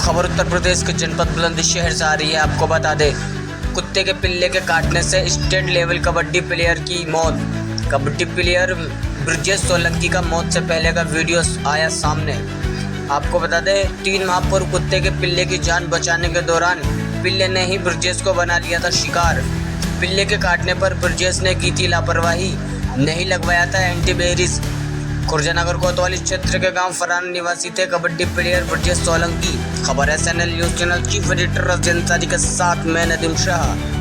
खबर उत्तर प्रदेश के जनपद बुलंदशहर से आ रही है। आपको बता दें, कुत्ते के पिल्ले के काटने से स्टेट लेवल कबड्डी प्लेयर की मौत। कबड्डी प्लेयर ब्रजेश सोलंकी का मौत से पहले का वीडियो आया सामने। आपको बता दें, 3 माह पूर्व कुत्ते के पिल्ले की जान बचाने के दौरान पिल्ले ने ही ब्रजेश को बना लिया था शिकार। पिल्ले के काटने पर ब्रजेश ने की थी लापरवाही, नहीं लगवाया था एंटीबेरिस। खुर्जनगर कोतवाली क्षेत्र के गांव फरान निवासी थे कबड्डी प्लेयर ब्रजेश सोलंकी। खबर SNL news channel chief editor Rajat Ansari के साथ मैं नदीम शाह।